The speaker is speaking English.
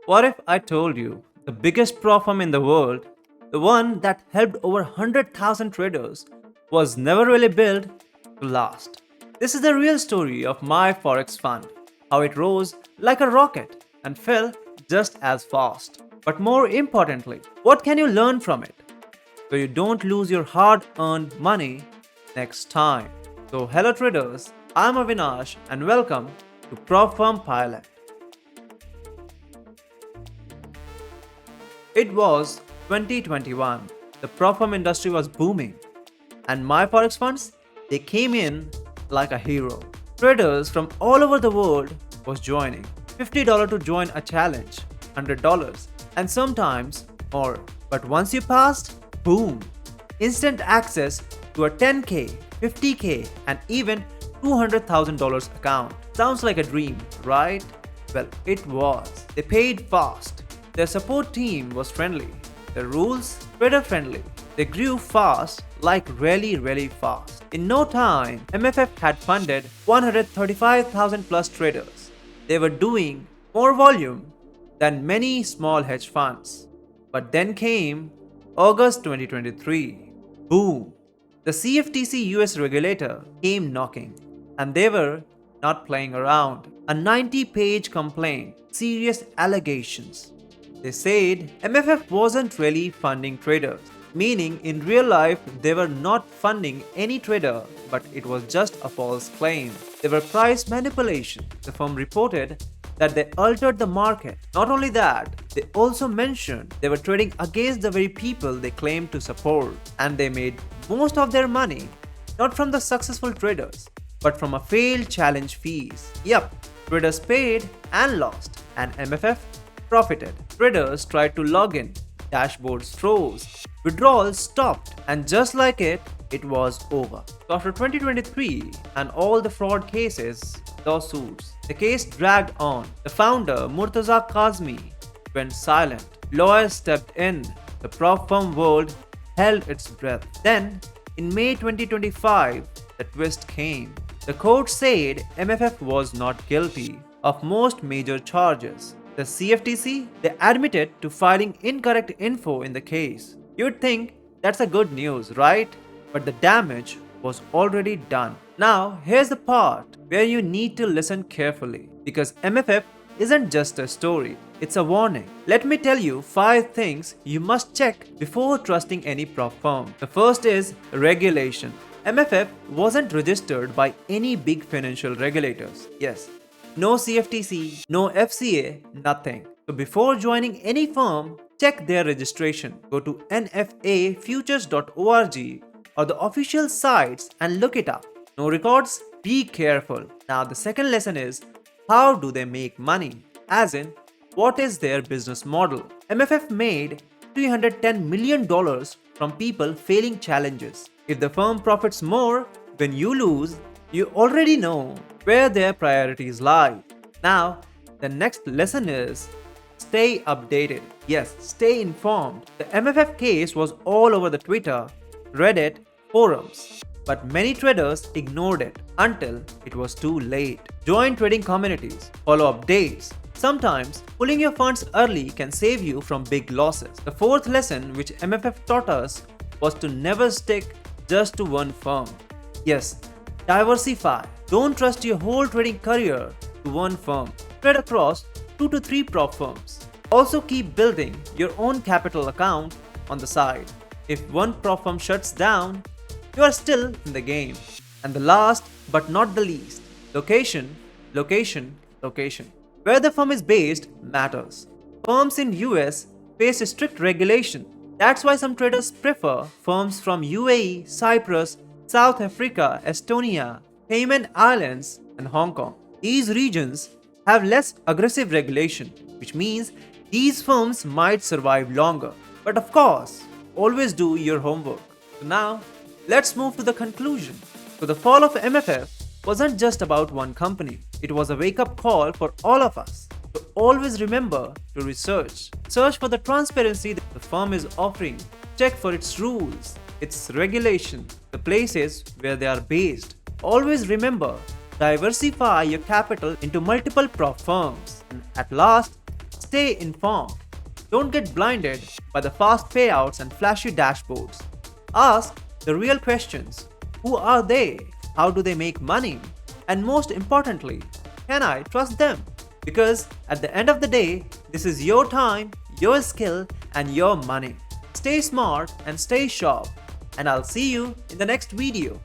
What if I told you the biggest prop firm in the world, the one that helped over 100,000 traders, was never really built to last? This is the real story of my Forex fund, how it rose like a rocket and fell just as fast. But more importantly, what can you learn from it so you don't lose your hard earned money next time? So, hello traders, I'm Avinash and welcome to Propfirm Pilot. It was 2021. The Propfirm industry was booming, and my forex funds they came in like a hero. Traders from all over the world was joining. $50 to join a challenge, $100, and sometimes more. But once you passed, boom! Instant access to a 10k, 50k, and even $200,000 account. Sounds like a dream, right? Well, it was. They paid fast. Their support team was friendly. The rules, trader friendly. They grew fast, like really fast. In no time, MFF had funded 135,000 plus traders. They were doing more volume than many small hedge funds. But then came August 2023. Boom! The CFTC US regulator came knocking, and they were not playing around. A 90-page complaint, serious allegations. They said MFF wasn't really funding traders, meaning in real life they were not funding any trader, but it was just a false claim. They were price manipulation. The firm reported that they altered the market. Not only that, they also mentioned they were trading against the very people they claimed to support, and they made most of their money not from the successful traders, but from a failed challenge fees. Yup, traders paid and lost, and MFF profited. Traders tried to log in, dashboards froze, withdrawals stopped, and just like it, it was over. So after 2023 and all the fraud cases, lawsuits, the case dragged on. The founder, Murtaza Kazmi, went silent. Lawyers stepped in. The prop firm world held its breath. Then, in May 2025, the twist came. The court said MFF was not guilty of most major charges. The CFTC, they admitted to filing incorrect info in the case. You'd think that's a good news, right? But the damage was already done. Now, here's the part where you need to listen carefully, because MFF isn't just a story, it's a warning. Let me tell you 5 things you must check before trusting any prop firm. The first is regulation. MFF wasn't registered by any big financial regulators. Yes, no CFTC, no FCA, nothing. So before joining any firm, check their registration. Go to nfafutures.org or the official sites and look it up. No records? Be careful. Now the second lesson is, how do they make money? As in, what is their business model? MFF made $310 million from people failing challenges. If the firm profits more when you lose, you already know where their priorities lie. Now, the next lesson is, stay updated. Yes, stay informed. The MFF case was all over the Twitter, Reddit, forums. But many traders ignored it until it was too late. Join trading communities, follow updates. Sometimes, pulling your funds early can save you from big losses. The fourth lesson which MFF taught us was to never stick just to one firm. Yes, diversify. Don't trust your whole trading career to one firm. Trade across 2 to 3 prop firms. Also keep building your own capital account on the side. If one prop firm shuts down, you are still in the game. And the last but not the least, location. Where the firm is based matters. Firms in US face a strict regulation. That's why some traders prefer firms from UAE, Cyprus, South Africa, Estonia, Cayman Islands, and Hong Kong. These regions have less aggressive regulation, which means these firms might survive longer. But of course, always do your homework. So now, let's move to the conclusion. So the fall of MFF wasn't just about one company. It was a wake-up call for all of us. So always remember to research. Search for the transparency that the firm is offering. Check for its rules, its regulation, the places where they are based. Always remember, diversify your capital into multiple prop firms. And at last, Stay informed. Don't get blinded by the fast payouts and flashy dashboards. Ask the real questions. Who are they? How do they make money? And most importantly, can I trust them? Because at the end of the day, this is your time, your skill, and your money. Stay smart and stay sharp. And I'll see you in the next video.